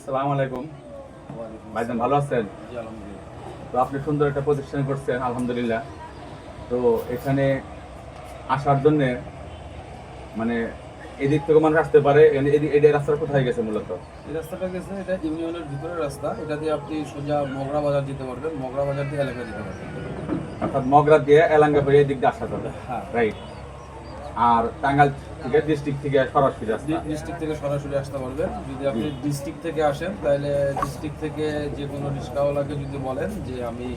আসসালামু আলাইকুম ভাইজান, ভালো আছেন? তো আপনি সুন্দর একটা প্রতিষ্ঠান করছেন, আলহামদুলিল্লাহ। তো এখানে আসার জন্য মানে এদিক থেকে মানুষ আসতে পারে। এই রাস্তাটা কোথায় গেছে মূলত? এই রাস্তাটা গেছে, এটা ইউনিয়নের ভিতরের রাস্তা। এটা দিয়ে আপনি সোজা মগরা বাজার যেতে পারবেন, মগরা বাজার দিয়ে এলাকা যেতে পারবেন। অর্থাৎ মগরা দিয়ে এলাঙ্গা হয়ে এদিক দিয়ে আসা যাবে। হ্যাঁ, রাইট। আর টাঙ্গাইল থেকে ডিস্ট্রিক্ট থেকে সরাসরি আসতে ডিস্ট্রিক্ট থেকে সরাসরি আসতে পারবেন। যদি আপনি ডিস্ট্রিক্ট থেকে আসেন তাহলে ডিস্ট্রিক্ট থেকে যে কোনো রিক্সাওয়ালাকে যদি বলেন যে আমি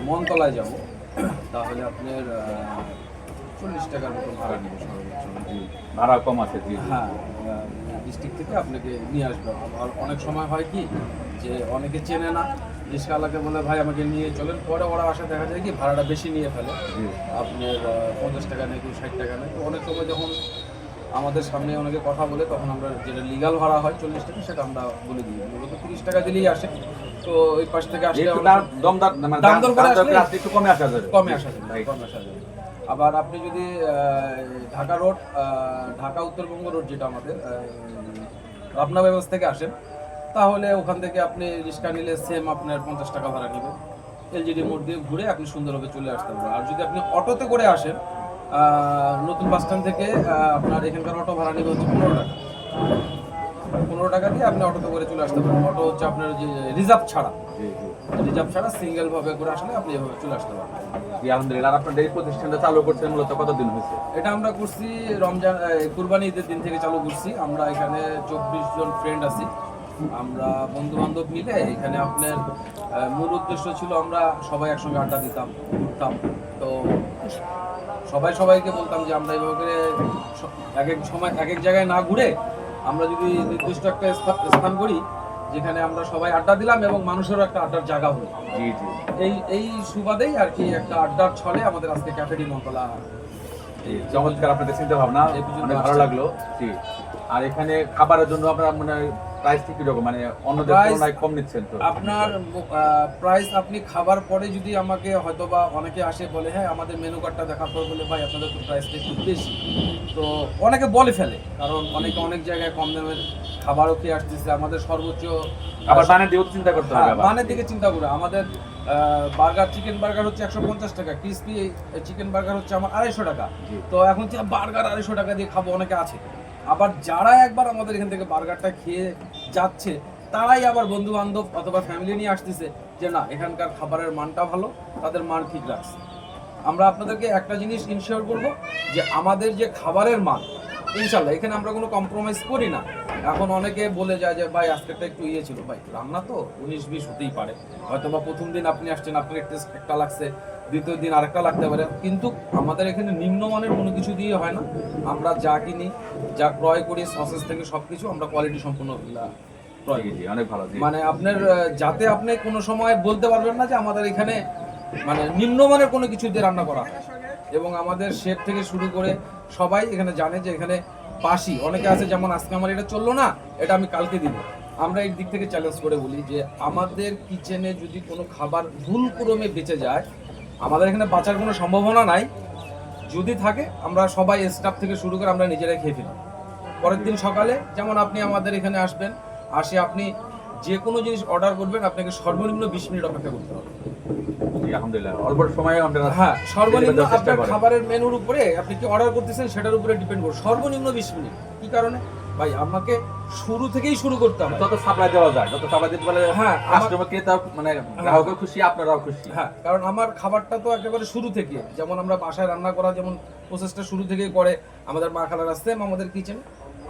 মনতলায় যাব, তাহলে আপনার 40 টাকার মতো ভাড়া নেবে সর্বোচ্চ। ভাড়া কম আছে। জি, হ্যাঁ, ডিস্ট্রিক্ট থেকে আপনাকে নিয়ে আসবে। আর অনেক সময় হয় কি যে অনেকে চেনে না, রিক্সাওয়ালাকে বলে ভাই আমাকে নিয়ে চলেন, পরে ওরা আসা দেখা যায় কি ভাড়াটা বেশি নিয়ে ফেলে। আপনার 50 টাকা নেই, 60 টাকা নেই। তো অনেক সময় যখন আমাদের সামনে অনেকে কথা বলে, তখন আমরা যেটা লিগাল ভাড়া হয় 40 টাকা, সেটা আমরা বলে দিই। মূলত 30 টাকা দিলেই আসে। তো ওই পাশ থেকে আসলে দাম দর করে আসলে একটু কমে আসা যাবে। কমে আসা যাবে। আবার আপনি যদি ঢাকা রোড, ঢাকা উত্তরবঙ্গ রোড যেটা আমাদের রমনা ব্যবস্থা থেকে আসেন, তাহলে ওখান থেকে আপনি রিক্সা নিলে সেম আপনার 50 টাকা ভাড়া নেবে। এলজিডি মোড় দিয়ে ঘুরে আপনি সুন্দরভাবে চলে আসতে পারবেন। আর যদি আপনি অটোতে করে আসেন, নতুন বাস স্ট্যান্ড থেকে আপনার এখানকার অটো ভাড়া নেবে হচ্ছে 15 টাকা। 15 টাকা দিয়ে আপনি অটোতে করে চলে আসতে পারবেন। অটো হচ্ছে আপনার যে রিজার্ভ ছাড়া সিঙ্গেল ভাবে করে আসলে আপনি এভাবে চলে আসতে পারবেন। আলহামদুলিল্লাহ। আপনার এই প্রতিষ্ঠানটা চালু করছেন মূলত কতদিন হয়েছে? এটা আমরা করছি রমজান কুরবানি ঈদের দিন থেকে চালু করছি। আমরা এখানে 24 জন ফ্রেন্ড আছি। আমরা বন্ধু বান্ধব মিলে এখানে আপনার মূল উদ্দেশ্য ছিল আমরা সবাই একসঙ্গে আড্ডা দিতাম, ঘুরতাম। তো সবাইকে বলতাম যে আমরা এইভাবে করে এক এক সময় এক এক জায়গায় না ঘুরে আমরা যদি নির্দিষ্ট একটা স্থান করি যেখানে আমরা সবাই আড্ডা দিলাম এবং মানুষেরও একটা আড্ডার জায়গা হলো। এই সুবাদেই আর কি একটা আড্ডার ছলে আমাদের আজকে ক্যাফেডি মনতলা। চমৎকার আপনাদের চিন্তা ভাবনা, অনেক ভালো লাগলো। জি। আর এখানে খাবারের জন্য আপনারা মানে প্রাইস কি রকম, মানে অন্যদের তুলনায় কম নিচ্ছেন? তো আপনার প্রাইস আপনি খাবার পরে যদি আমাকে হয়তোবা অনেকে আসে বলে হ্যাঁ আমাদের মেনু কার্ডটা দেখার পর বলে ভাই আপনাদের তো প্রাইসটা একটু বেশি, তো অনেকে বলে ফেলে, কারণ অনেকে অনেক জায়গায় কম দামের খাবারও খেয়ে আসতেছে। আমাদের সর্বোচ্চ আবার মানের দিকে চিন্তা করতে হবে। মানের দিকে চিন্তা করে আমাদের চিকেন বার্গার হচ্ছে 150 টাকা, ক্রিসপি চিকেন বার্গার হচ্ছে আমার 250 টাকা। তো এখন বার্গার 250 টাকা দিয়ে খাবো অনেকে আছে। আবার যারা একবার আমাদের এখান থেকে বার্গারটা খেয়ে যাচ্ছে, তারাই আবার বন্ধু বান্ধব অথবা ফ্যামিলি নিয়ে আসতেছে যে না এখানকার খাবারের মানটা ভালো, তাদের মান ঠিক রাখছে। আমরা আপনাদেরকে একটা জিনিস ইনশিওর করব যে আমাদের যে খাবারের মান, ইনশাল্লাহ এখানে আমরা কোনো কম্প্রোমাইজ করি না। এখন অনেকে বলে যায় যে ভাই আজকেরটা একটু ছিল, ভাই রান্না তো 19-20 হতেই পারে। হয়তো বা প্রথম দিন আপনি আসছেন, আপনার টেস্ট একটা লাগছে, দ্বিতীয় দিন আরেকটা লাগতে পারে, কিন্তু আমাদের এখানে নিম্নমানের কোনো কিছু দিয়ে হয় না। আমরা যা কিনি, যা ক্রয় করি, সসেস থেকে সবকিছু আমরা কোয়ালিটি সম্পূর্ণ ক্রয় করি। অনেক ভালো। মানে আপনার যাতে আপনি কোনো সময় বলতে পারবেন না যে আমাদের এখানে মানে নিম্নমানের কোনো কিছু দিয়ে রান্না করা। এবং আমাদের শেফ থেকে শুরু করে সবাই এখানে জানে যে এখানে বাসি অনেকে আছে, যেমন আজকে আমার এটা চললো না, এটা আমি কালকে দিব। আমরা এই দিক থেকে চ্যালেঞ্জ করে বলি যে আমাদের কিচেনে যদি কোনো খাবার ভুল ক্রমে বেঁচে যায়, আমাদের এখানে বাঁচার কোনো সম্ভাবনা নাই। যদি থাকে আমরা সবাই স্টাফ থেকে শুরু করে আমরা নিজেরাই খেয়ে ফেলি। পরের দিন সকালে যেমন আপনি আমাদের এখানে আসবেন, আসে আপনি যে কোনো জিনিস অর্ডার করবেন, আপনাকে সর্বনিম্ন 20 মিনিট অপেক্ষা করতে হবে। আলহামদুলিল্লাহ, অল্প সময়ে আমরা হ্যাঁ, সর্বনিম্ন আপনার খাবারের মেনুর উপরে আপনি কি অর্ডার করতেছেন সেটার উপরে ডিপেন্ড করে সর্বনিম্ন 20 মিনিট। কি কারণে ভাই, আমাকে শুরু থেকেই শুরু করতে হবে। যত সাপ্লাই দেওয়া যায়, যত সাপ্লাই দিতে পারলে হ্যাঁ কাস্টমার ক্রেতা মানে গ্রাহকও খুশি, আপনারাও খুশি। হ্যাঁ, কারণ আমার খাবারটা তো একেবারে শুরু থেকে, যেমন আমরা বাসায় রান্না করা যেমন প্রসেসটা শুরু থেকেই করে আমাদের মা খালারা সেম আমাদের কিচেনে।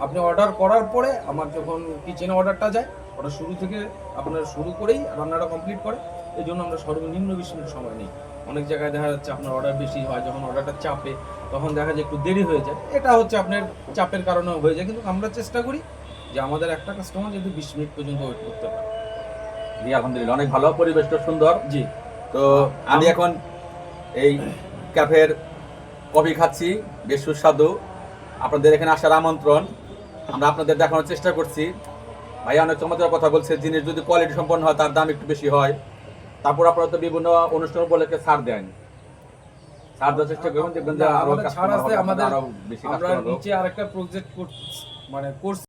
আপনি অর্ডার করার পরে আমার যখন কিচেনে অর্ডারটা যায়, ওটা শুরু থেকে আপনার শুরু করেই রান্নাটা কমপ্লিট করে। এই জন্য আমরা সর্বনিম্ন 20 মিনিট সময় নিই। অনেক জায়গায় দেখা যাচ্ছে আপনার অর্ডার বেশি হয়, যখন অর্ডারটা চাপে তখন দেখা যায় একটু দেরি হয়ে যায়। এটা হচ্ছে আপনার চাপের কারণেও হয়ে যায়, কিন্তু আমরা চেষ্টা করি যে আমাদের একটা কাস্টমার যদি 20 মিনিট পর্যন্ত ওয়েট করতে পারে। জি আলহামদুলিল্লাহ, অনেক ভালো, পরিবেশটা সুন্দর। জি। তো আমি এখন এই ক্যাফের কফি খাচ্ছি, বেশ সুস্বাদু। আপনাদের এখানে আসার আমন্ত্রণ, আমরা আপনাদের দেখানোর চেষ্টা করছি। ভাই অনেক চমৎকার কথা বলছে, জিনিস যদি কোয়ালিটি সম্পন্ন হয় তার দাম একটু বেশি হয়। তারপর আপনারা তো বিভিন্ন অনুষ্ঠান উপলক্ষে ছাড় দেন, ছাড় দেওয়ার চেষ্টা করবেন, দেখবেন যে আরো ছাড় আছে। আমাদের আরো বেশি আমরা নিচে আরেকটা প্রজেক্ট করছি, মানে কোর্স